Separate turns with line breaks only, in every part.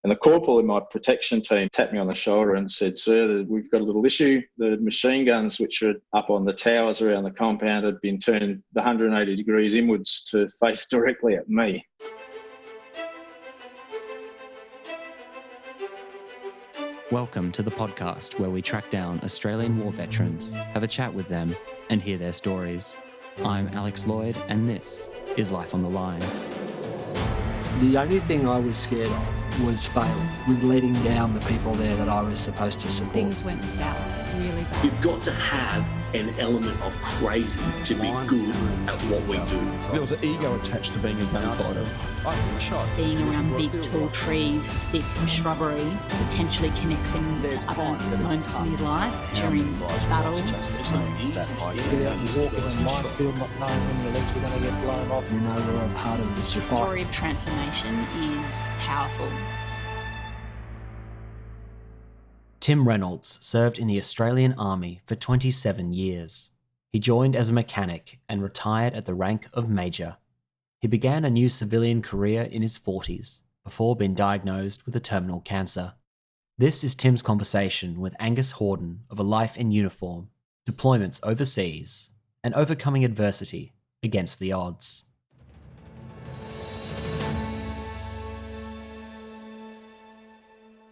And the corporal in my protection team tapped me on the shoulder and said, "Sir, we've got a little issue. The machine guns which are up on the towers around the compound had been turned 180 degrees inwards to face directly at me."
Welcome to the podcast where we track down Australian war veterans, have a chat with them, and hear their stories. I'm Alex Lloyd, and this is Life on the Line.
The only thing I was scared of was failing, with letting down the people there that I was supposed to support.
Things went south really bad.
You've got to have an element of crazy to be good at what we do.
There was an ego attached to being a gunfighter.
Being around big tall trees, thick shrubbery, potentially connects him to other moments in his life during battle.
Walking in minefield, not knowing when your legs were going to get blown off.
You know, we're all part of this
The
fight.
story of transformation is powerful.
Tim Reynolds served in the Australian Army for 27 years. He joined as a mechanic and retired at the rank of Major. He began a new civilian career in his 40s, before being diagnosed with a terminal cancer. This is Tim's conversation with Angus Hordern of A Life in Uniform, deployments overseas, and overcoming adversity against the odds.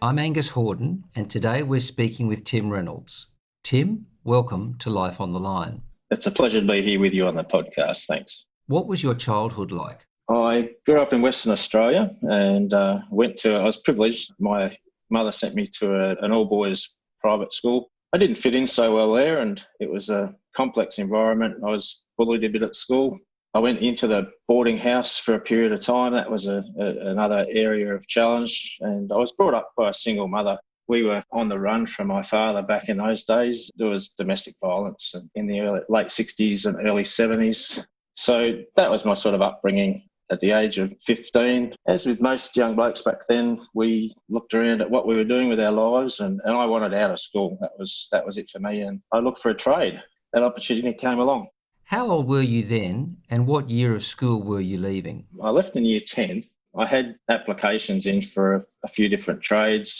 I'm Angus Hordern, and today we're speaking with Tim Reynolds. Tim, welcome to Life on the Line.
It's a pleasure to be here with you on the podcast. Thanks.
What was your childhood like?
I grew up in Western Australia and I was privileged. My mother sent me to an all-boys private school. I didn't fit in so well there, and it was a complex environment. I was bullied a bit at school. I went into the boarding house for a period of time. That was another area of challenge, and I was brought up by a single mother. We were on the run from my father back in those days. There was domestic violence in the late 60s and early 70s. So that was my sort of upbringing at the age of 15. As with most young blokes back then, we looked around at what we were doing with our lives, and I wanted out of school. That was it for me, and I looked for a trade. That opportunity came along.
How old were you then, and what year of school were you leaving?
I left in year 10. I had applications in for a few different trades.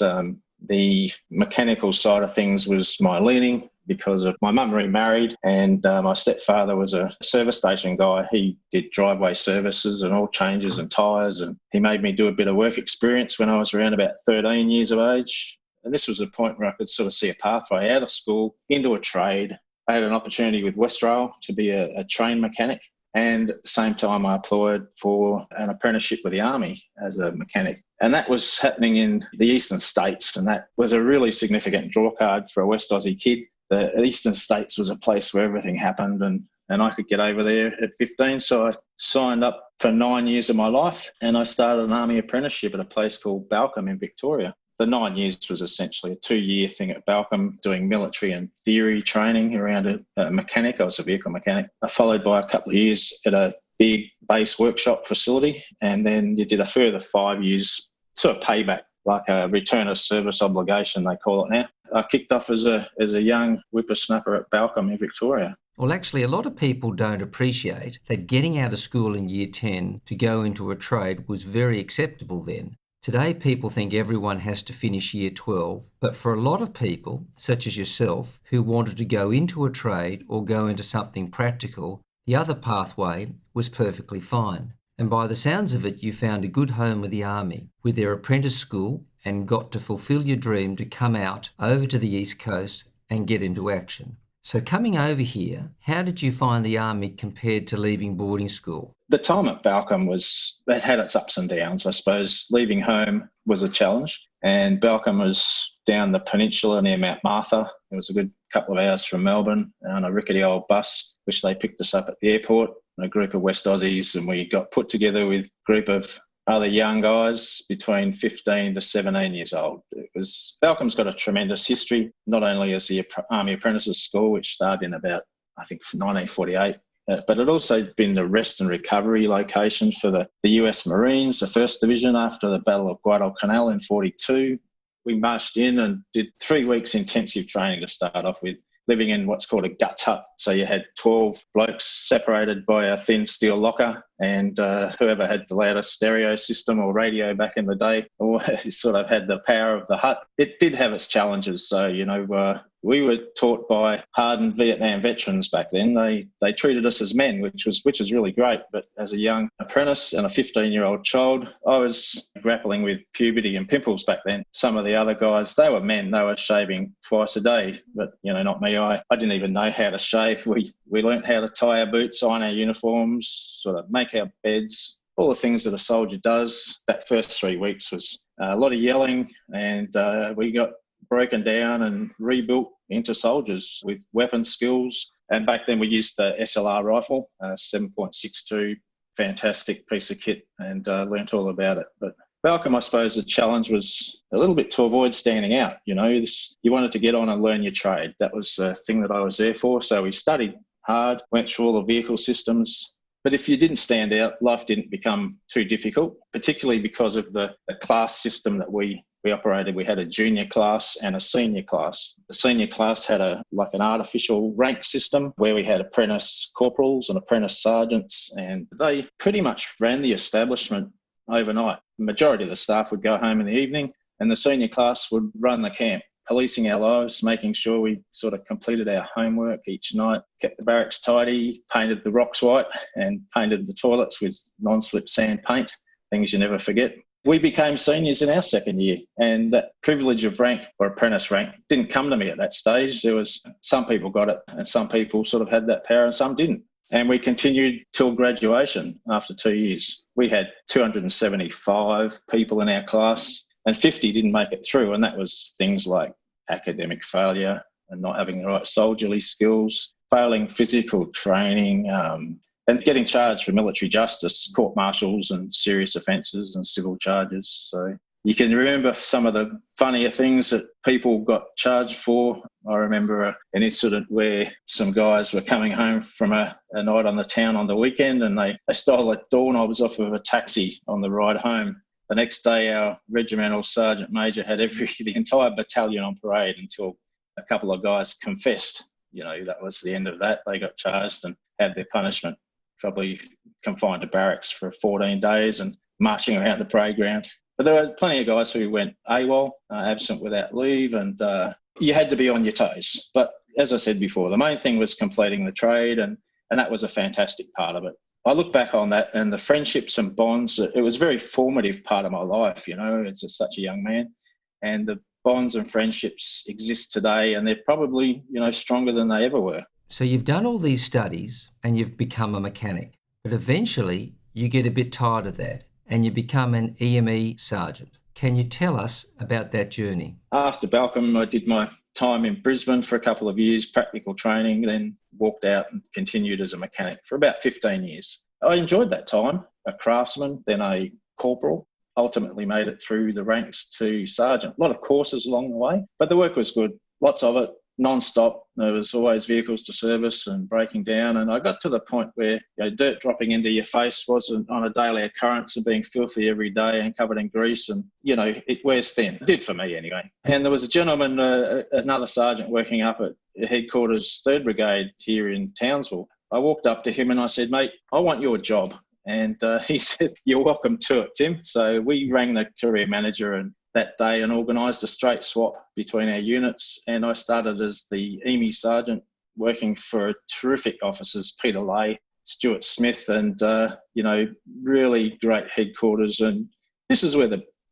The mechanical side of things was my leaning because of my mum remarried, and my stepfather was a service station guy. He did driveway services and oil changes and tyres, and he made me do a bit of work experience when I was around about 13 years of age. And this was the point where I could sort of see a pathway out of school into a trade. I had an opportunity with Westrail to be a train mechanic, and at the same time I applied for an apprenticeship with the Army as a mechanic. And that was happening in the eastern states, and that was a really significant drawcard for a West Aussie kid. The eastern states was a place where everything happened, and I could get over there at 15. So I signed up for 9 years of my life, and I started an Army apprenticeship at a place called Balcombe in Victoria. The 9 years was essentially a 2-year thing at Balcombe, doing military and theory training around a mechanic. I was a vehicle mechanic. Followed by a couple of years at a big base workshop facility, and then you did a further 5 years sort of payback, like a return of service obligation, they call it now. I kicked off as a young whippersnapper at Balcombe in Victoria.
Well, actually, a lot of people don't appreciate that getting out of school in year 10 to go into a trade was very acceptable then. Today, people think everyone has to finish year 12, but for a lot of people, such as yourself, who wanted to go into a trade or go into something practical, the other pathway was perfectly fine. And by the sounds of it, you found a good home with the Army, with their apprentice school, and got to fulfil your dream to come out over to the East Coast and get into action. So coming over here, how did you find the Army compared to leaving boarding school?
The time at Balcombe it had its ups and downs. I suppose leaving home was a challenge, and Balcombe was down the peninsula near Mount Martha. It was a good couple of hours from Melbourne on a rickety old bus, which they picked us up at the airport, a group of West Aussies, and we got put together with a group of other young guys between 15 to 17 years old. Balcombe's got a tremendous history, not only as the Army Apprentices School, which started in about, I think, 1948, but it also been the rest and recovery location for the US Marines, the 1st Division after the Battle of Guadalcanal in 1942. We marched in and did 3 weeks intensive training to start off with, living in what's called a guts hut. So you had 12 blokes separated by a thin steel locker, and whoever had the loudest stereo system or radio back in the day always sort of had the power of the hut. It did have its challenges. So, we were taught by hardened Vietnam veterans back then. They treated us as men, which was really great. But as a young apprentice and a 15-year-old child, I was grappling with puberty and pimples back then. Some of the other guys, they were men. They were shaving twice a day. But, not me. I didn't even know how to shave. We learnt how to tie our boots, iron our uniforms, sort of make our beds, all the things that a soldier does. That first 3 weeks was a lot of yelling, and we got broken down and rebuilt into soldiers with weapon skills. And back then we used the SLR rifle, 7.62, fantastic piece of kit, and learnt all about it. But Balcombe, I suppose the challenge was a little bit to avoid standing out. You wanted to get on and learn your trade. That was the thing that I was there for. So we studied hard, went through all the vehicle systems. But if you didn't stand out, life didn't become too difficult, particularly because of the class system that we operated. We had a junior class and a senior class. The senior class had an artificial rank system where we had apprentice corporals and apprentice sergeants, and they pretty much ran the establishment overnight. The majority of the staff would go home in the evening, and the senior class would run the camp, policing our lives, making sure we sort of completed our homework each night, kept the barracks tidy, painted the rocks white, and painted the toilets with non-slip sand paint, things you never forget. We became seniors in our second year, and that privilege of rank or apprentice rank didn't come to me at that stage. There was some people got it, and some people sort of had that power and some didn't. And we continued till graduation after 2 years. We had 275 people in our class, and 50 didn't make it through. And that was things like academic failure and not having the right soldierly skills, failing physical training, and getting charged for military justice, court-martials and serious offences and civil charges. So you can remember some of the funnier things that people got charged for. I remember an incident where some guys were coming home from a night on the town on the weekend, and they stole a door knobs off of a taxi on the ride home. The next day, our regimental sergeant major had the entire battalion on parade until a couple of guys confessed. That was the end of that. They got charged and had their punishment, probably confined to barracks for 14 days and marching around the parade ground. But there were plenty of guys who went AWOL, absent without leave, and you had to be on your toes. But as I said before, the main thing was completing the trade, and that was a fantastic part of it. I look back on that and the friendships and bonds, it was a very formative part of my life, as such a young man. And the bonds and friendships exist today, and they're probably, stronger than they ever were.
So you've done all these studies and you've become a mechanic, but eventually you get a bit tired of that and you become an EME sergeant. Can you tell us about that journey?
After Balcombe, I did my time in Brisbane for a couple of years, practical training, then walked out and continued as a mechanic for about 15 years. I enjoyed that time, a craftsman, then a corporal, ultimately made it through the ranks to sergeant. A lot of courses along the way, but the work was good, lots of it. Non-stop. There was always vehicles to service and breaking down. And I got to the point where dirt dropping into your face wasn't on a daily occurrence of being filthy every day and covered in grease. And, it wears thin. It did for me anyway. And there was a gentleman, another sergeant working up at headquarters 3rd Brigade here in Townsville. I walked up to him and I said, "Mate, I want your job." And he said, "You're welcome to it, Tim." So we rang the career manager that day and organised a straight swap between our units, and I started as the EME sergeant working for terrific officers, Peter Lay, Stuart Smith, and really great headquarters. And this is where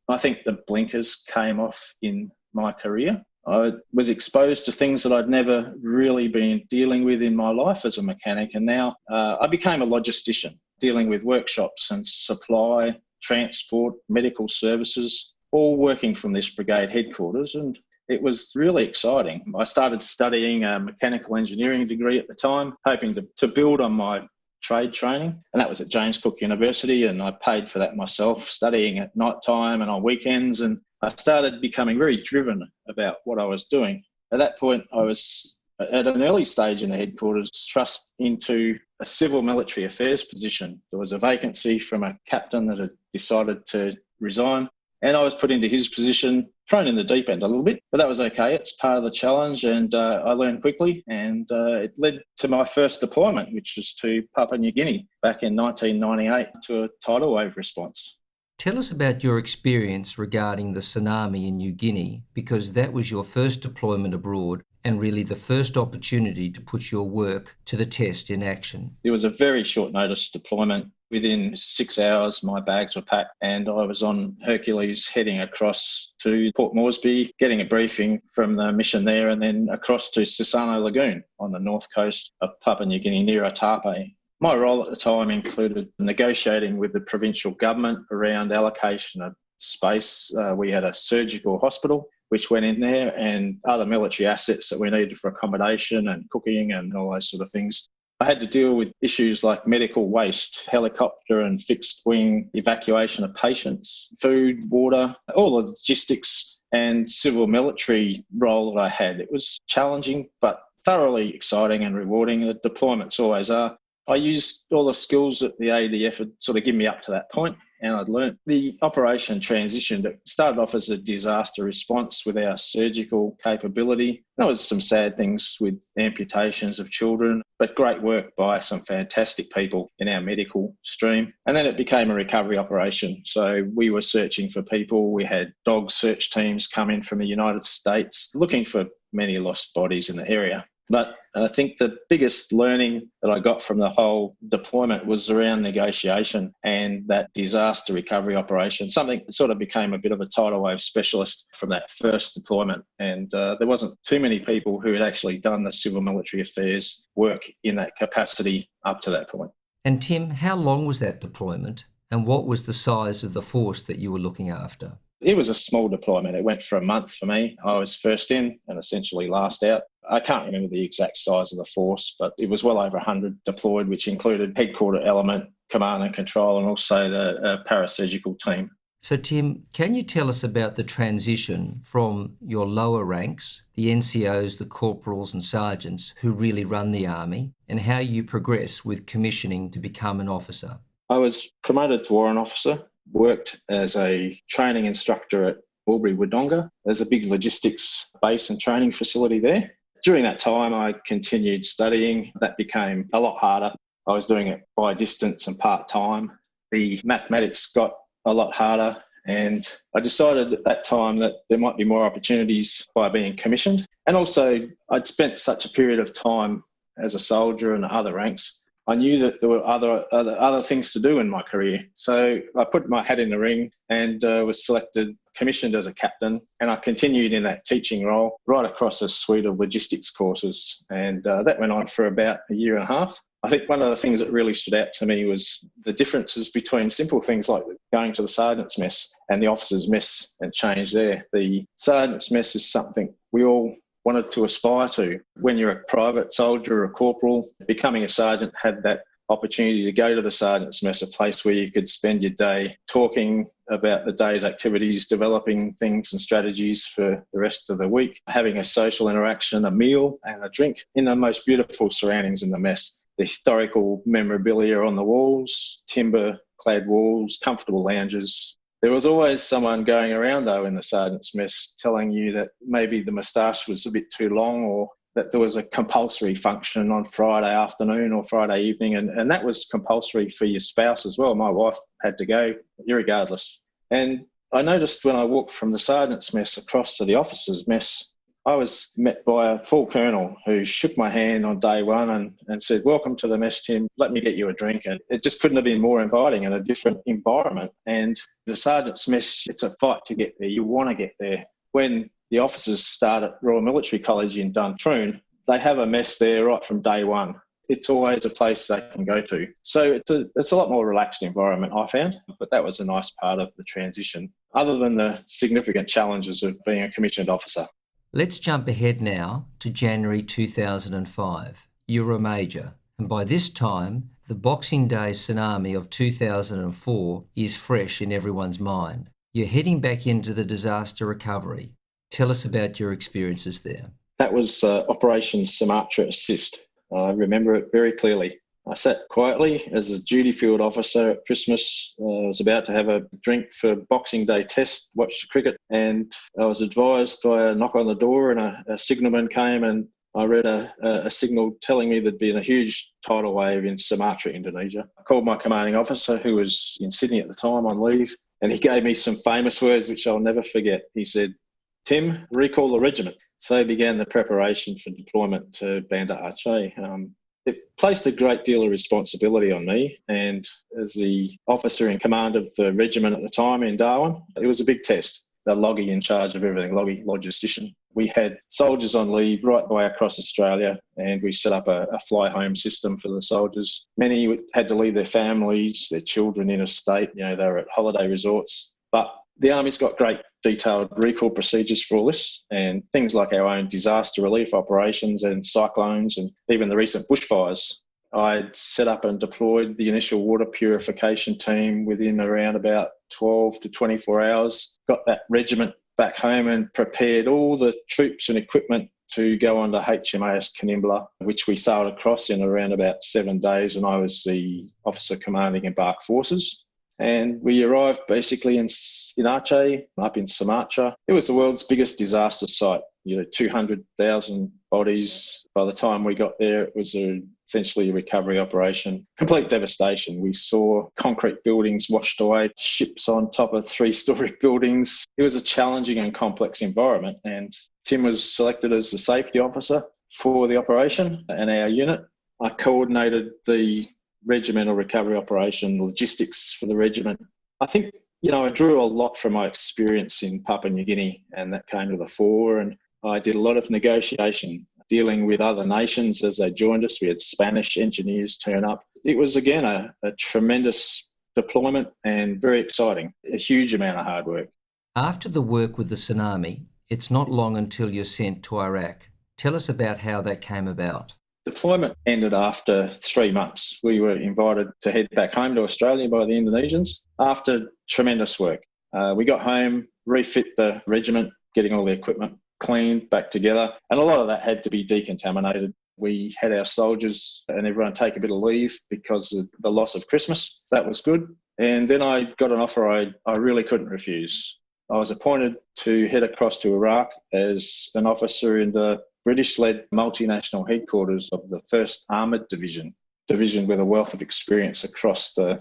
I think the blinkers came off in my career. I was exposed to things that I'd never really been dealing with in my life as a mechanic, and now I became a logistician, dealing with workshops and supply, transport, medical services, all working from this brigade headquarters, and it was really exciting. I started studying a mechanical engineering degree at the time, hoping to build on my trade training, and that was at James Cook University, and I paid for that myself, studying at night time and on weekends, and I started becoming very driven about what I was doing. At that point, I was at an early stage in the headquarters thrust into a civil military affairs position. There was a vacancy from a captain that had decided to resign. And I was put into his position, thrown in the deep end a little bit, but that was okay. It's part of the challenge, and I learned quickly, and it led to my first deployment, which was to Papua New Guinea back in 1998 to a tidal wave response.
Tell us about your experience regarding the tsunami in New Guinea, because that was your first deployment abroad and really the first opportunity to put your work to the test in action.
It was a very short notice deployment. Within 6 hours, my bags were packed and I was on Hercules heading across to Port Moresby, getting a briefing from the mission there, and then across to Sisano Lagoon on the north coast of Papua New Guinea near Atape. My role at the time included negotiating with the provincial government around allocation of space. We had a surgical hospital which went in there, and other military assets that we needed for accommodation and cooking and all those sort of things. I had to deal with issues like medical waste, helicopter and fixed wing evacuation of patients, food, water, all the logistics and civil military role that I had. It was challenging but thoroughly exciting and rewarding. The deployments always are. I used all the skills that the ADF had sort of given me up to that point, and I'd learnt. The operation transitioned. It started off as a disaster response with our surgical capability. There was some sad things with amputations of children, but great work by some fantastic people in our medical stream. And then it became a recovery operation. So we were searching for people. We had dog search teams come in from the United States looking for many lost bodies in the area. But I think the biggest learning that I got from the whole deployment was around negotiation and that disaster recovery operation, something that sort of became a bit of a tidal wave specialist from that first deployment. And there wasn't too many people who had actually done the civil military affairs work in that capacity up to that point.
And Tim, how long was that deployment, and what was the size of the force that you were looking after?
It was a small deployment. It went for a month for me. I was first in and essentially last out. I can't remember the exact size of the force, but it was well over 100 deployed, which included headquarter element, command and control, and also the parasurgical team.
So Tim, can you tell us about the transition from your lower ranks, the NCOs, the corporals and sergeants who really run the Army, and how you progress with commissioning to become an officer?
I was promoted to warrant officer, worked as a training instructor at Albury Wodonga. There's a big logistics base and training facility there. During that time, I continued studying. That became a lot harder. I was doing it by distance and part-time. The mathematics got a lot harder, and I decided at that time that there might be more opportunities by being commissioned. And also, I'd spent such a period of time as a soldier and other ranks. I knew that there were other things to do in my career. So I put my hat in the ring and was commissioned as a captain. And I continued in that teaching role right across a suite of logistics courses. And that went on for about a year and a half. I think one of the things that really stood out to me was the differences between simple things like going to the sergeant's mess and the officer's mess and change there. The sergeant's mess is something we all wanted to aspire to. When you're a private soldier or a corporal, becoming a sergeant had that opportunity to go to the sergeant's mess, a place where you could spend your day talking about the day's activities, developing things and strategies for the rest of the week, having a social interaction, a meal and a drink in the most beautiful surroundings in the mess. The historical memorabilia on the walls, timber-clad walls, comfortable lounges. There was always someone going around, though, in the sergeant's mess telling you that maybe the moustache was a bit too long, or that there was a compulsory function on Friday afternoon or Friday evening, and that was compulsory for your spouse as well. My wife had to go irregardless. And I noticed when I walked from the sergeant's mess across to the officer's mess, I was met by a full colonel who shook my hand on day one and said, "Welcome to the mess, Tim. Let me get you a drink." And it just couldn't have been more inviting and a different environment. And the sergeant's mess, it's a fight to get there. You want to get there. When the officers start at Royal Military College in Duntroon, they have a mess there right from day one. It's always a place they can go to. So it's a lot more relaxed environment, I found, but that was a nice part of the transition, other than the significant challenges of being a commissioned officer.
Let's jump ahead now to January 2005. You're a major, and by this time, the Boxing Day tsunami of 2004 is fresh in everyone's mind. You're heading back into the disaster recovery. Tell us about your experiences there.
That was Operation Sumatra Assist. I remember it very clearly. I sat quietly as a duty field officer at Christmas. I was about to have a drink for Boxing Day test, watched the cricket, and I was advised by a knock on the door, and a signalman came, and I read a signal telling me there'd been a huge tidal wave in Sumatra, Indonesia. I called my commanding officer, who was in Sydney at the time on leave, and he gave me some famous words which I'll never forget. He said, "Tim, recall the regiment." So began the preparation for deployment to Banda Aceh. It placed a great deal of responsibility on me, and as the officer in command of the regiment at the time in Darwin, it was a big test. The loggy in charge of everything, logistician. We had soldiers on leave right the way across Australia, and we set up a fly home system for the soldiers. Many had to leave their families, their children in a state, they were at holiday resorts. But the Army's got great detailed recall procedures for all this, and things like our own disaster relief operations and cyclones and even the recent bushfires. I'd set up and deployed the initial water purification team within around about 12 to 24 hours, got that regiment back home and prepared all the troops and equipment to go on to HMAS Canimbla, which we sailed across in around about 7 days, and I was the officer commanding embarked forces. And we arrived basically in Aceh, up in Sumatra. It was the world's biggest disaster site, 200,000 bodies. By the time we got there, it was essentially a recovery operation. Complete devastation. We saw concrete buildings washed away, ships on top of 3-story buildings. It was a challenging and complex environment, and Tim was selected as the safety officer for the operation and our unit. I coordinated the regimental recovery operation, logistics for the regiment. I think, I drew a lot from my experience in Papua New Guinea, and that came to the fore. And I did a lot of negotiation, dealing with other nations as they joined us. We had Spanish engineers turn up. It was, again, a tremendous deployment and very exciting. A huge amount of hard work.
After the work with the Tsunami, it's not long until you're sent to Iraq. Tell us about how that came about.
Deployment ended after 3 months. We were invited to head back home to Australia by the Indonesians after tremendous work. We got home, refit the regiment, getting all the equipment cleaned back together, and a lot of that had to be decontaminated. We had our soldiers and everyone take a bit of leave because of the loss of Christmas. That was good. And then I got an offer I really couldn't refuse. I was appointed to head across to Iraq as an officer in the British-led multinational headquarters of the 1st Armoured Division with a wealth of experience across the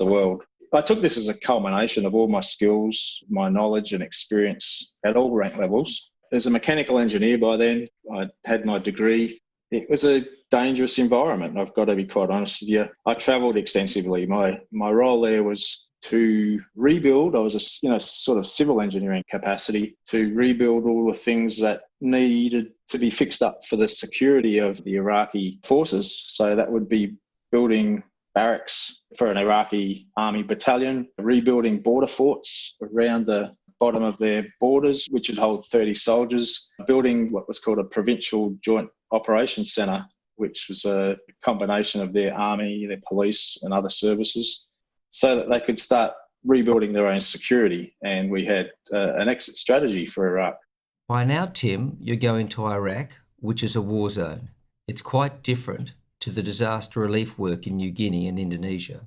world. I took this as a culmination of all my skills, my knowledge and experience at all rank levels. As a mechanical engineer by then, I had my degree. It was a dangerous environment, I've got to be quite honest with you. I travelled extensively. My role there was to rebuild. I was a sort of civil engineering capacity to rebuild all the things that needed to be fixed up for the security of the Iraqi forces. So that would be building barracks for an Iraqi army battalion, rebuilding border forts around the bottom of their borders, which would hold 30 soldiers, building what was called a provincial joint operations centre, which was a combination of their army, their police and other services, so that they could start rebuilding their own security. And we had an exit strategy for Iraq.
By now, Tim, you're going to Iraq, which is a war zone. It's quite different to the disaster relief work in New Guinea and Indonesia.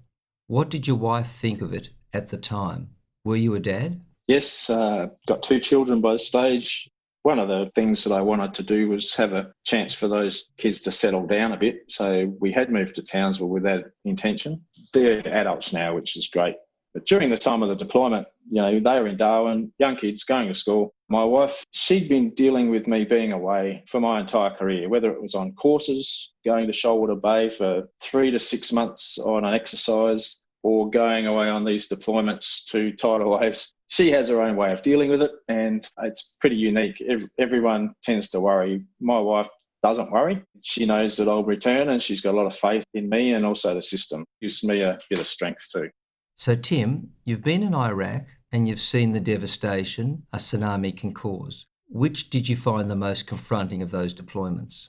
What did your wife think of it at the time? Were you a dad?
Yes, got 2 children by the stage. One of the things that I wanted to do was have a chance for those kids to settle down a bit. So we had moved to Townsville with that intention. They're adults now, which is great. But during the time of the deployment, they were in Darwin, young kids going to school. My wife, she'd been dealing with me being away for my entire career, whether it was on courses, going to Shoalwater Bay for 3 to 6 months on an exercise, or going away on these deployments to tidal waves. She has her own way of dealing with it, and it's pretty unique. Everyone tends to worry. My wife doesn't worry. She knows that I'll return, and she's got a lot of faith in me and also the system. It gives me a bit of strength too.
So, Tim, you've been in Iraq and you've seen the devastation a tsunami can cause. Which did you find the most confronting of those deployments?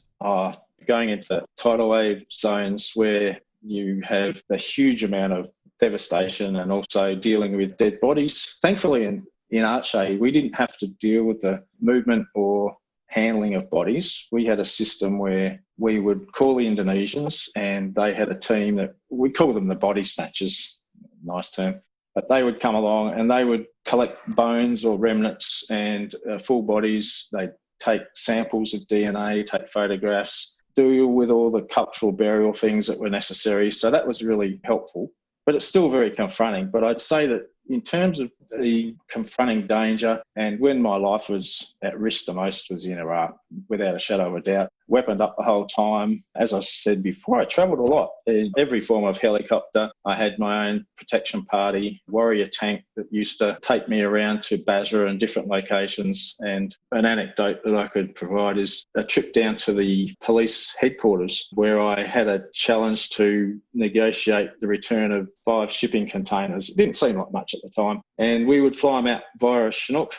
Going into tidal wave zones where you have a huge amount of devastation and also dealing with dead bodies. Thankfully, in Aceh, we didn't have to deal with the movement or handling of bodies. We had a system where we would call the Indonesians, and they had a team that we call them the body snatchers, nice term, but they would come along and they would collect bones or remnants and full bodies. They'd take samples of DNA, take photographs, deal with all the cultural burial things that were necessary. So that was really helpful, but it's still very confronting. But I'd say that in terms of the confronting danger, and when my life was at risk the most was in Iraq, without a shadow of a doubt. Weaponed up the whole time. As I said before, I travelled a lot in every form of helicopter. I had my own protection party, warrior tank that used to take me around to Basra and different locations. And an anecdote that I could provide is a trip down to the police headquarters where I had a challenge to negotiate the return of 5 shipping containers. It didn't seem like much at the time. And we would fly them out via a Chinook.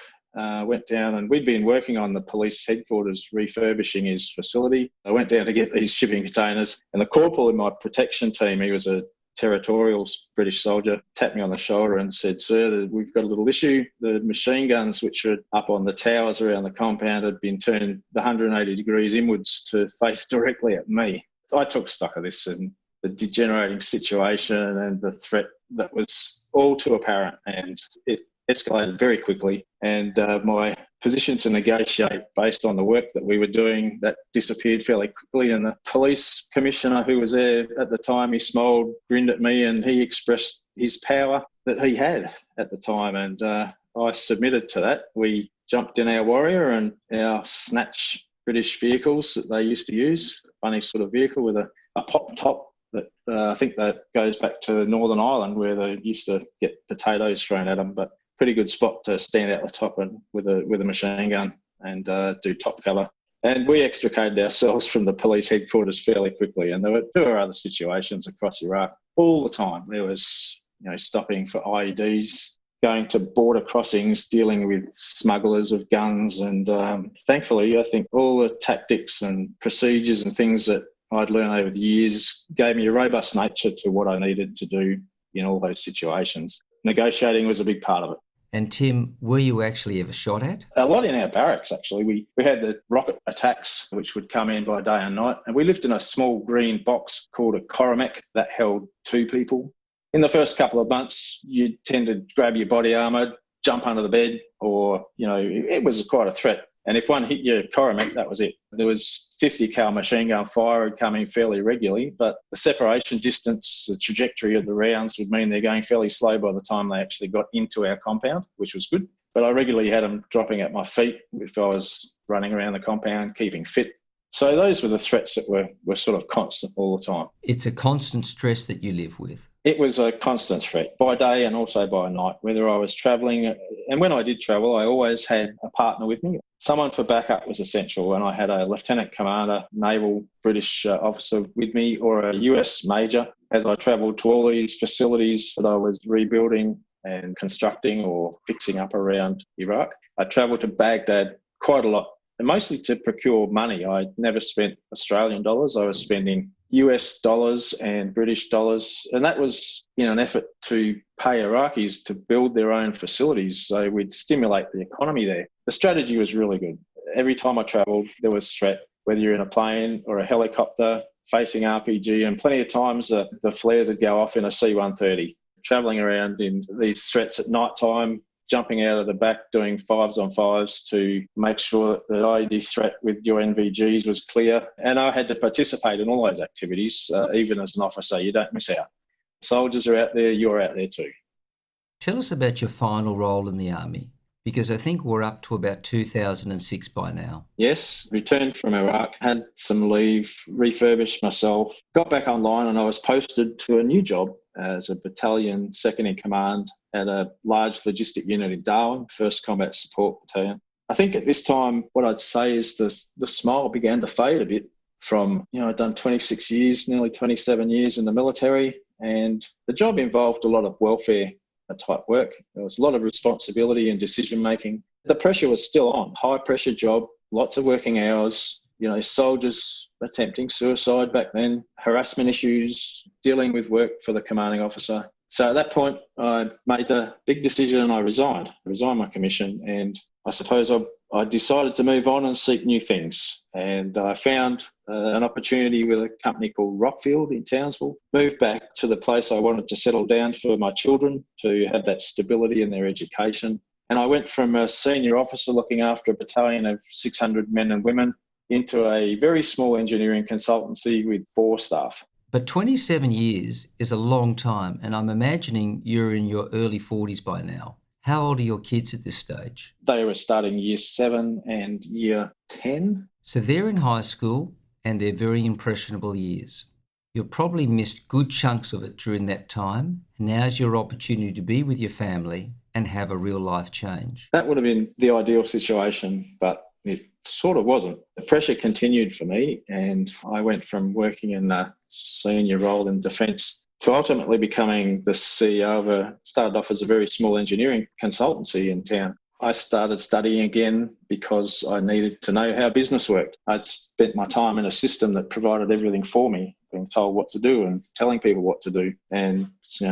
Went down, and we'd been working on the police headquarters refurbishing his facility. I went down to get these shipping containers, and the corporal in my protection team, he was a territorial British soldier, tapped me on the shoulder and said, "Sir, we've got a little issue. The machine guns which are up on the towers around the compound had been turned 180 degrees inwards to face directly at me." I took stock of this and the degenerating situation and the threat that was all too apparent, and it escalated very quickly, and my position to negotiate based on the work that we were doing, that disappeared fairly quickly. And the police commissioner who was there at the time, he smiled, grinned at me, and he expressed his power that he had at the time, and I submitted to that. We jumped in our Warrior and our Snatch British vehicles that they used to use, a funny sort of vehicle with a pop top that I think that goes back to Northern Ireland where they used to get potatoes thrown at them, but pretty good spot to stand out the top and with a machine gun and do top cover. And we extricated ourselves from the police headquarters fairly quickly. And there were other situations across Iraq all the time. There was, stopping for IEDs, going to border crossings, dealing with smugglers of guns. And thankfully, I think all the tactics and procedures and things that I'd learned over the years gave me a robust nature to what I needed to do in all those situations. Negotiating was a big part of it.
And Tim, were you actually ever shot at?
A lot in our barracks, actually. We had the rocket attacks, which would come in by day and night. And we lived in a small green box called a Koromek that held 2 people. In the first couple of months, you'd tend to grab your body armour, jump under the bed, or, it was quite a threat. And if one hit your Koromek, that was it. There was 50 cal machine gun fire coming fairly regularly, but the separation distance, the trajectory of the rounds would mean they're going fairly slow by the time they actually got into our compound, which was good. But I regularly had them dropping at my feet if I was running around the compound, keeping fit. So those were the threats that were sort of constant all the time.
It's a constant stress that you live with.
It was a constant threat by day and also by night, whether I was travelling. And when I did travel, I always had a partner with me. Someone for backup was essential, and I had a lieutenant commander, naval British officer with me, or a US major, as I travelled to all these facilities that I was rebuilding and constructing or fixing up around Iraq. I travelled to Baghdad quite a lot, and mostly to procure money. I never spent Australian dollars. I was spending US dollars and British dollars, and that was in an effort to pay Iraqis to build their own facilities so we'd stimulate the economy there. The strategy was really good. Every time I travelled, there was threat, whether you're in a plane or a helicopter facing RPG, and plenty of times the flares would go off in a C-130. Travelling around in these threats at night time, jumping out of the back, doing 5s-on-5s to make sure that the IED threat with your NVGs was clear. And I had to participate in all those activities, even as an officer. You don't miss out. Soldiers are out there, you're out there too.
Tell us about your final role in the Army, because I think we're up to about 2006 by now.
Yes, returned from Iraq, had some leave, refurbished myself, got back online, and I was posted to a new job as a battalion second in command at a large logistic unit in Darwin, 1st Combat Support Battalion. I think at this time, what I'd say is the smile began to fade a bit from, I'd done 26 years, nearly 27 years in the military, and the job involved a lot of welfare type work. There was a lot of responsibility and decision making. The pressure was still on, high pressure job, lots of working hours, soldiers attempting suicide back then, harassment issues, dealing with work for the commanding officer. So at that point, I made the big decision and I resigned my commission. And I suppose I decided to move on and seek new things. And I found an opportunity with a company called Rockfield in Townsville. Moved back to the place I wanted to settle down for my children, to have that stability in their education. And I went from a senior officer looking after a battalion of 600 men and women into a very small engineering consultancy with 4 staff.
But 27 years is a long time, and I'm imagining you're in your early 40s by now. How old are your kids at this stage?
They were starting year 7 and year 10.
So they're in high school and they're very impressionable years. You've probably missed good chunks of it during that time. Now's your opportunity to be with your family and have a real life change.
That would have been the ideal situation, but it sort of wasn't. The pressure continued for me, and I went from working in a senior role in defence to ultimately becoming the CEO started off as a very small engineering consultancy in town. I started studying again because I needed to know how business worked. I'd spent my time in a system that provided everything for me, being told what to do and telling people what to do. And,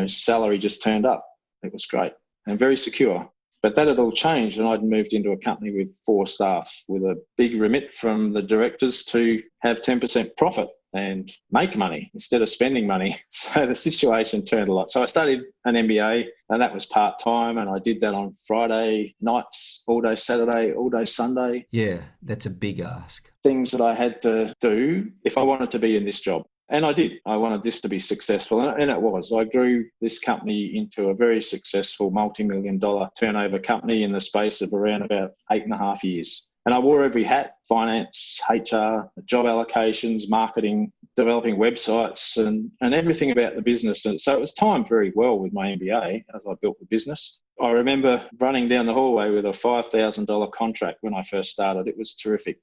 salary just turned up. It was great and very secure. But that had all changed, and I'd moved into a company with 4 staff with a big remit from the directors to have 10% profit and make money instead of spending money. So the situation turned a lot. So I studied an MBA, and that was part-time, and I did that on Friday nights, all day Saturday, all day Sunday.
Yeah, that's a big ask.
Things that I had to do if I wanted to be in this job. And I did. I wanted this to be successful, and it was. I grew this company into a very successful multi-million-dollar turnover company in the space of around about 8.5 years. And I wore every hat: finance, HR, job allocations, marketing, developing websites, and everything about the business. And so it was timed very well with my MBA as I built the business. I remember running down the hallway with a $5,000 contract when I first started. It was terrific,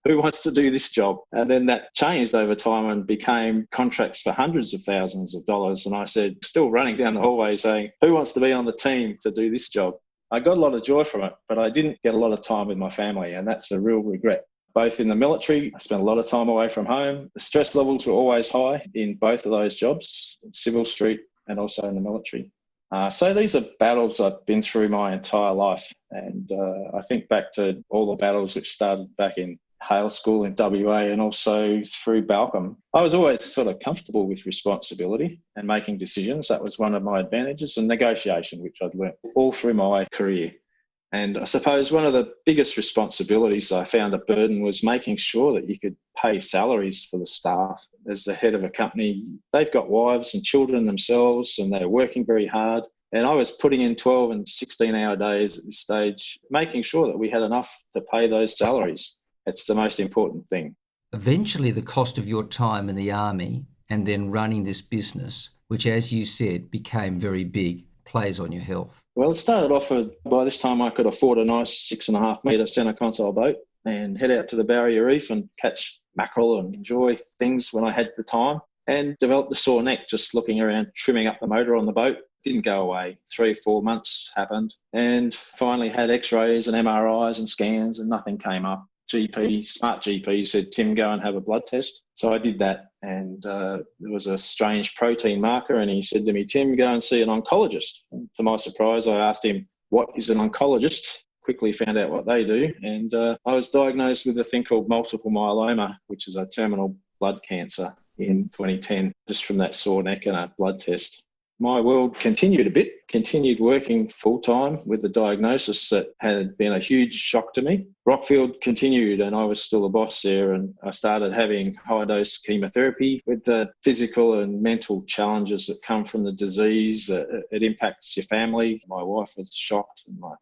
Who wants to do this job? And then that changed over time and became contracts for hundreds of thousands of dollars. And I said, still running down the hallway saying, who wants to be on the team to do this job? I got a lot of joy from it, but I didn't get a lot of time with my family, and that's a real regret. Both in the military, I spent a lot of time away from home. The stress levels were always high in both of those jobs, in Civil Street and also in the military. So these are battles I've been through my entire life. And I think back to all the battles which started back in Hale School in WA and also through Balcombe. I was always sort of comfortable with responsibility and making decisions. That was one of my advantages, and negotiation, which I'd learnt all through my career. And I suppose one of the biggest responsibilities I found a burden was making sure that you could pay salaries for the staff. As the head of a company, they've got wives and children themselves, and they're working very hard. And I was putting in 12 and 16-hour days at this stage, making sure that we had enough to pay those salaries. It's the most important thing.
Eventually, the cost of your time in the army and then running this business, which, as you said, became very big, plays on your health.
Well, it started off by this time I could afford a nice 6.5 metre centre console boat and head out to the Barrier Reef and catch mackerel and enjoy things when I had the time, and developed a sore neck just looking around trimming up the motor on the boat. Didn't go away. 3 or 4 months happened, and finally had x-rays and MRIs and scans, and nothing came up. Smart GP said, Tim, go and have a blood test. So I did that, and there was a strange protein marker, and he said to me, Tim, go and see an oncologist. And to my surprise, I asked him, what is an oncologist? Quickly found out what they do, and I was diagnosed with a thing called multiple myeloma, which is a terminal blood cancer, in 2010, just from that sore neck and a blood test. My world continued working full-time with the diagnosis that had been a huge shock to me. Rockfield continued, and I was still the boss there, and I started having high-dose chemotherapy with the physical and mental challenges that come from the disease. It impacts your family. My wife was shocked, and my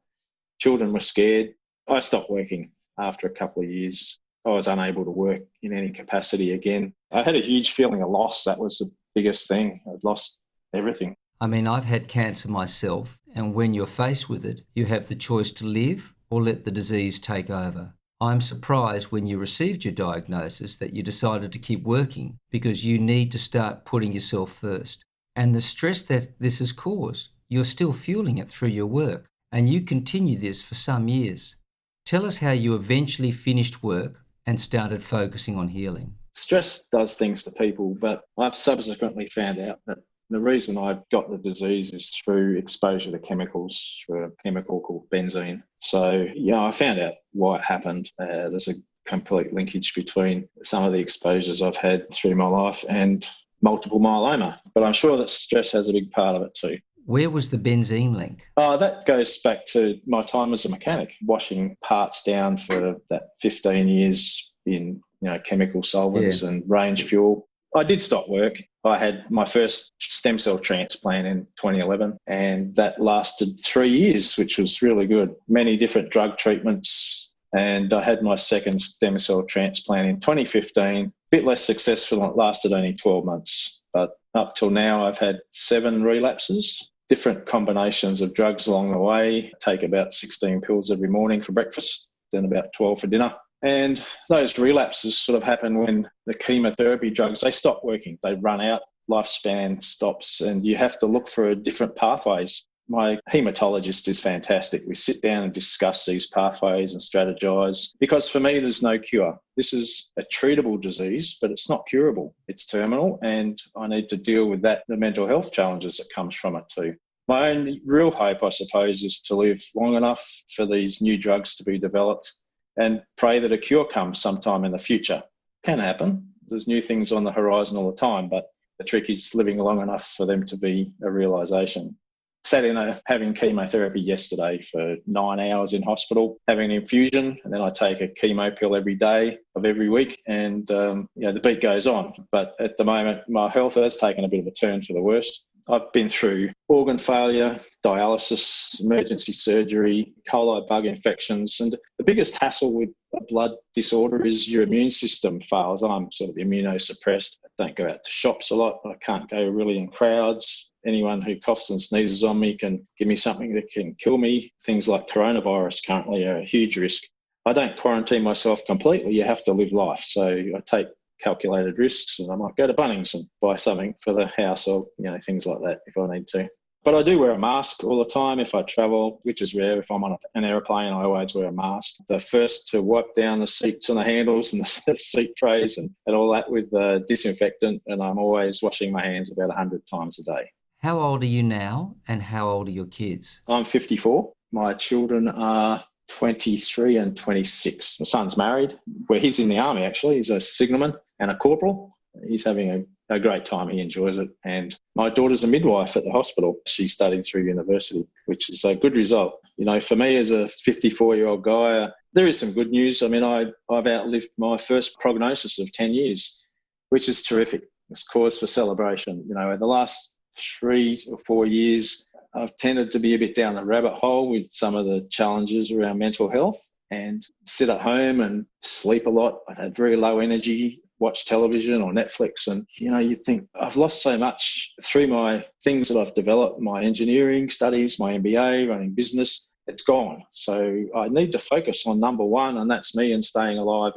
children were scared. I stopped working after a couple of years. I was unable to work in any capacity again. I had a huge feeling of loss. That was the biggest thing. I'd lost everything.
I mean, I've had cancer myself, and when you're faced with it, you have the choice to live or let the disease take over. I'm surprised when you received your diagnosis that you decided to keep working, because you need to start putting yourself first. And the stress that this has caused, you're still fueling it through your work, and you continue this for some years. Tell us how you eventually finished work and started focusing on healing.
Stress does things to people, but I've subsequently found out that The reason I got the disease is through exposure to chemicals, through a chemical called benzene. So, I found out why it happened. There's a complete linkage between some of the exposures I've had through my life and multiple myeloma. But I'm sure that stress has a big part of it too.
Where was the benzene link?
That goes back to my time as a mechanic, washing parts down for that 15 years in chemical solvents and range fuel. I did stop work. I had my first stem cell transplant in 2011, and that lasted 3 years, which was really good. Many different drug treatments, and I had my second stem cell transplant in 2015. A bit less successful, and it lasted only 12 months. But up till now, I've had 7 relapses, different combinations of drugs along the way. I take about 16 pills every morning for breakfast, then about 12 for dinner. And those relapses sort of happen when the chemotherapy drugs, they stop working. They run out, lifespan stops, and you have to look for different pathways. My haematologist is fantastic. We sit down and discuss these pathways and strategise, because for me, there's no cure. This is a treatable disease, but it's not curable. It's terminal, and I need to deal with that, the mental health challenges that comes from it too. My only real hope, I suppose, is to live long enough for these new drugs to be developed and pray that a cure comes sometime in the future. Can happen. There's new things on the horizon all the time, but the trick is living long enough for them to be a realisation. Sat in having chemotherapy yesterday for 9 hours in hospital, having an infusion, and then I take a chemo pill every day of every week, and the beat goes on. But at the moment, my health has taken a bit of a turn for the worst. I've been through organ failure, dialysis, emergency surgery, coli bug infections, and the biggest hassle with a blood disorder is your immune system fails. I'm sort of immunosuppressed. I don't go out to shops a lot. I can't go really in crowds. Anyone who coughs and sneezes on me can give me something that can kill me. Things like coronavirus currently are a huge risk. I don't quarantine myself completely. You have to live life. So I take calculated risks, and I might go to Bunnings and buy something for the house or things like that if I need to. But I do wear a mask all the time if I travel, which is rare. If I'm on an aeroplane, I always wear a mask. The first to wipe down the seats and the handles and the seat trays and all that with disinfectant, and I'm always washing my hands about 100 times a day.
How old are you now, and how old are your kids?
I'm 54. My children are 23 and 26. My son's married. He's in the army, actually. He's a signalman and a corporal. He's having a great time. He enjoys it. And my daughter's a midwife at the hospital. She studied through university, which is a good result. For me as a 54-year-old guy, there is some good news. I mean, I've outlived my first prognosis of 10 years, which is terrific. It's cause for celebration. In the last 3 or 4 years, I've tended to be a bit down the rabbit hole with some of the challenges around mental health and sit at home and sleep a lot. I had very low energy, watch television or Netflix, and you think I've lost so much through my things that I've developed, my engineering studies, my MBA, running business. It's gone. So I need to focus on number one, and that's me and staying alive.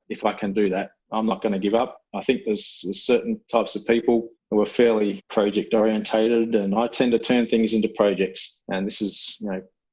If I can do that, I'm not going to give up. I think there's certain types of people who are fairly project orientated, and I tend to turn things into projects. And this is,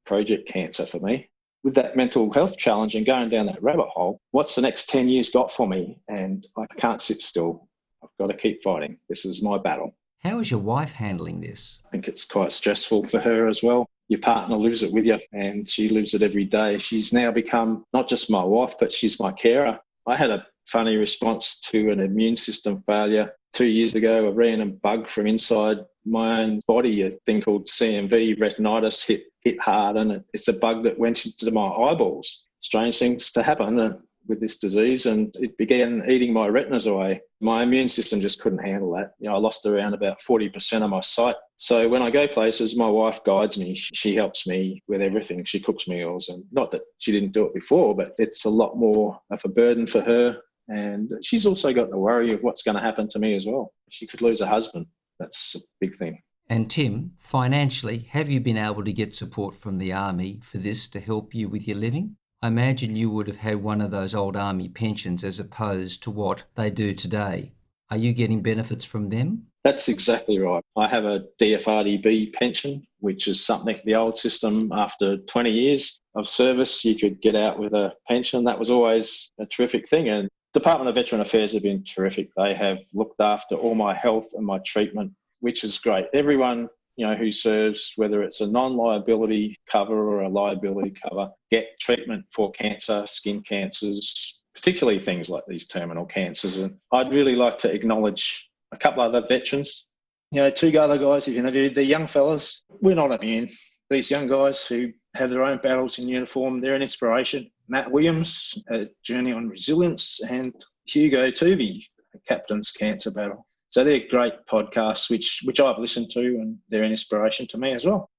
project cancer for me. With that mental health challenge and going down that rabbit hole, what's the next 10 years got for me? And I can't sit still. I've got to keep fighting. This is my battle.
How is your wife handling this?
I think it's quite stressful for her as well. Your partner lives it with you, and she lives it every day. She's now become not just my wife, but she's my carer. I had a funny response to an immune system failure 2 years ago. A random bug from inside my own body, a thing called CMV, retinitis, hit hard, and it's a bug that went into my eyeballs. Strange things to happen with this disease, and it began eating my retinas away. My immune system just couldn't handle that. I lost around about 40% of my sight. So when I go places, my wife guides me. She helps me with everything. She cooks meals, and not that she didn't do it before, but it's a lot more of a burden for her. And she's also got the worry of what's going to happen to me as well. She could lose her husband. That's a big thing.
And Tim, financially, have you been able to get support from the Army for this to help you with your living? I imagine you would have had one of those old Army pensions as opposed to what they do today. Are you getting benefits from them?
That's exactly right. I have a DFRDB pension, which is something, the old system, after 20 years of service, you could get out with a pension. That was always a terrific thing. And Department of Veteran Affairs have been terrific. They have looked after all my health and my treatment which is great. Everyone, who serves, whether it's a non-liability cover or a liability cover, get treatment for cancer, skin cancers, particularly things like these terminal cancers. And I'd really like to acknowledge a couple other veterans. 2 other guys who interviewed, the young fellas, we're not immune. These young guys who have their own battles in uniform, they're an inspiration. Matt Williams, A Journey on Resilience, and Hugo Tuvey, Captain's Cancer Battle. So they're great podcasts, which I've listened to, and they're an inspiration to me as well.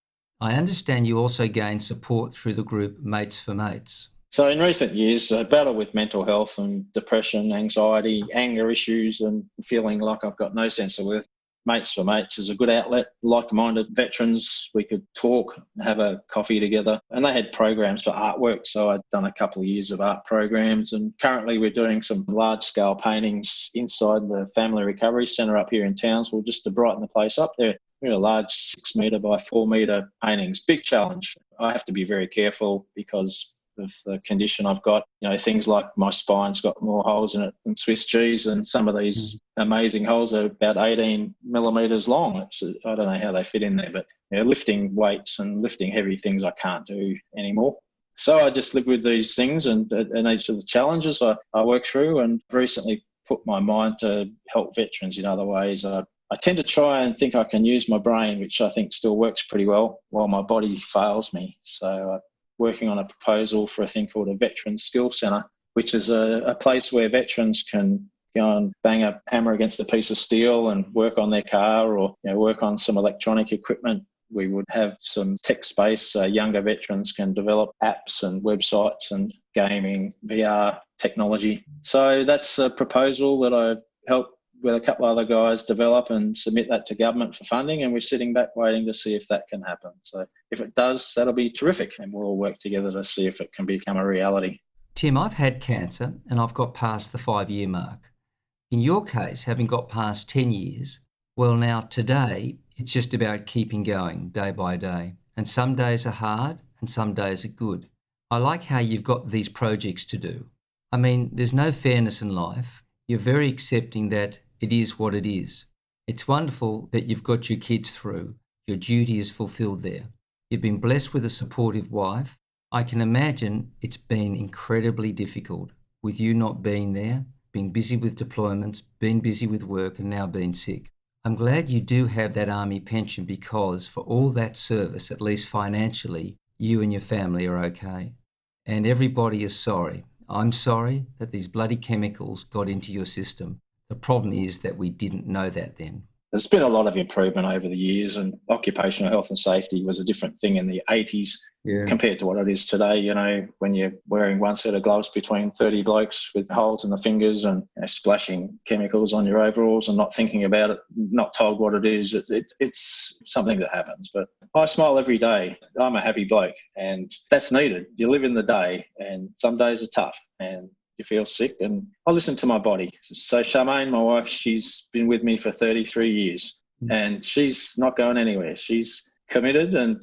I understand you also gained support through the group Mates for Mates.
So in recent years, I battle with mental health and depression, anxiety, anger issues, and feeling like I've got no sense of worth. Mates for Mates is a good outlet. Like-minded veterans, we could talk, have a coffee together. And they had programs for artwork. So I'd done a couple of years of art programs. And currently we're doing some large-scale paintings inside the Family Recovery Centre up here in Townsville just to brighten the place up. They're a large 6 metre by 4 metre paintings. Big challenge. I have to be very careful because of the condition I've got. Things like my spine's got more holes in it than Swiss cheese, and some of these amazing holes are about 18 millimetres long. I don't know how they fit in there, but lifting weights and lifting heavy things I can't do anymore. So I just live with these things and each of the challenges I work through, and recently put my mind to help veterans in other ways. I tend to try and think I can use my brain, which I think still works pretty well, while my body fails me. So working on a proposal for a thing called a Veterans Skills Centre, which is a place where veterans can go and bang a hammer against a piece of steel and work on their car, or work on some electronic equipment. We would have some tech space. Younger veterans can develop apps and websites and gaming, VR technology. So that's a proposal that I helped with a couple of other guys develop and submit that to government for funding, and we're sitting back waiting to see if that can happen. So if it does, that'll be terrific, and we'll all work together to see if it can become a reality.
Tim, I've had cancer and I've got past the 5-year mark. In your case, having got past 10 years, well, now today it's just about keeping going day by day, and some days are hard and some days are good. I like how you've got these projects to do. I mean, there's no fairness in life. You're very accepting that it is what it is. It's wonderful that you've got your kids through. Your duty is fulfilled there. You've been blessed with a supportive wife. I can imagine it's been incredibly difficult with you not being there, being busy with deployments, being busy with work, and now being sick. I'm glad you do have that Army pension, because for all that service, at least financially, you and your family are okay. And everybody is sorry. I'm sorry that these bloody chemicals got into your system. The problem is that we didn't know that then.
There's been a lot of improvement over the years, and occupational health and safety was a different thing in the 80s compared to what it is today. When you're wearing one set of gloves between 30 blokes with holes in the fingers and splashing chemicals on your overalls and not thinking about it, not told what it is, it's something that happens. But I smile every day. I'm a happy bloke, and that's needed. You live in the day, and some days are tough, and you feel sick, and I listen to my body. So Charmaine, my wife, she's been with me for 33 years and she's not going anywhere. She's committed, and,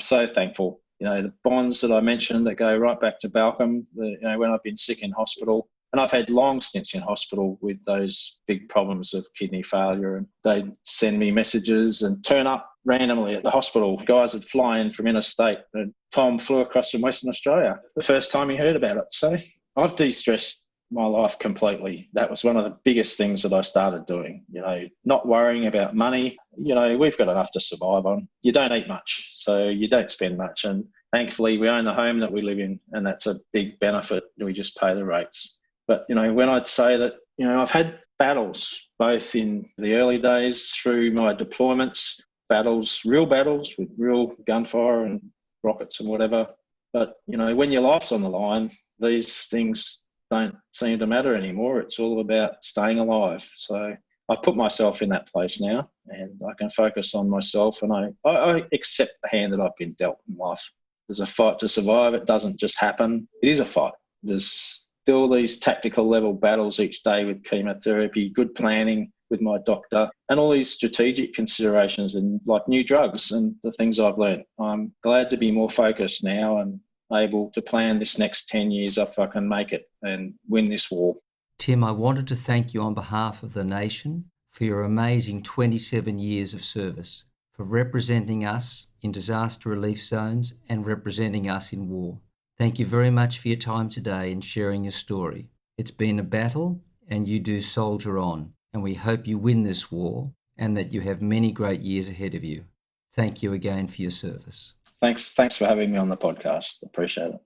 so thankful. The bonds that I mentioned that go right back to Balcombe, when I've been sick in hospital, and I've had long stints in hospital with those big problems of kidney failure, and they'd send me messages and turn up randomly at the hospital. Guys would fly in from interstate, and Tom flew across from Western Australia the first time he heard about it. So I've de-stressed my life completely. That was one of the biggest things that I started doing, not worrying about money. We've got enough to survive on. You don't eat much, so you don't spend much. And thankfully, we own the home that we live in, and that's a big benefit. We just pay the rates. But, when I'd say that, I've had battles, both in the early days through my deployments, real battles with real gunfire and rockets and whatever. But, when your life's on the line, these things don't seem to matter anymore. It's all about staying alive. So I put myself in that place now, and I can focus on myself, and I accept the hand that I've been dealt in life. There's a fight to survive. It doesn't just happen. It is a fight. There's still these tactical level battles each day with chemotherapy, good planning with my doctor, and all these strategic considerations and like new drugs and the things I've learned. I'm glad to be more focused now and able to plan this next 10 years if I can make it and win this war.
Tim, I wanted to thank you on behalf of the nation for your amazing 27 years of service, for representing us in disaster relief zones and representing us in war. Thank you very much for your time today and sharing your story. It's been a battle and you do soldier on, and we hope you win this war and that you have many great years ahead of you. Thank you again for your service.
Thanks for having me on the podcast. Appreciate it.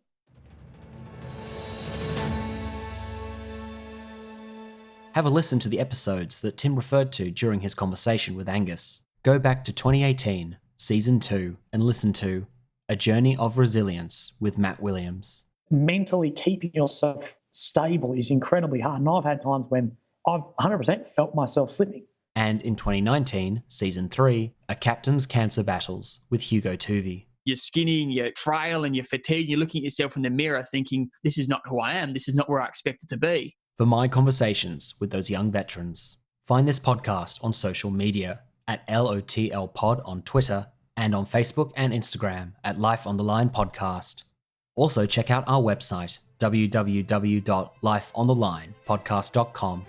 Have a listen to the episodes that Tim referred to during his conversation with Angus. Go back to 2018, Season 2, and listen to A Journey of Resilience with Matt Williams.
Mentally keeping yourself stable is incredibly hard. And I've had times when I've 100% felt myself slipping.
And in 2019, Season 3, A Captain's Cancer Battles with Hugo Tuvey.
You're skinny and you're frail and you're fatigued. You're looking at yourself in the mirror thinking, this is not who I am. This is not where I expected to be.
For my conversations with those young veterans, find this podcast on social media at LOTL Pod on Twitter and on Facebook and Instagram at Life on the Line Podcast. Also check out our website, www.lifeonthelinepodcast.com.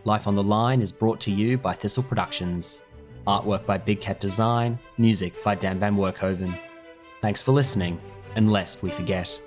Life on the Line is brought to you by Thistle Productions. Artwork by Big Cat Design, music by Dan Van Werkhoven. Thanks for listening, and lest we forget.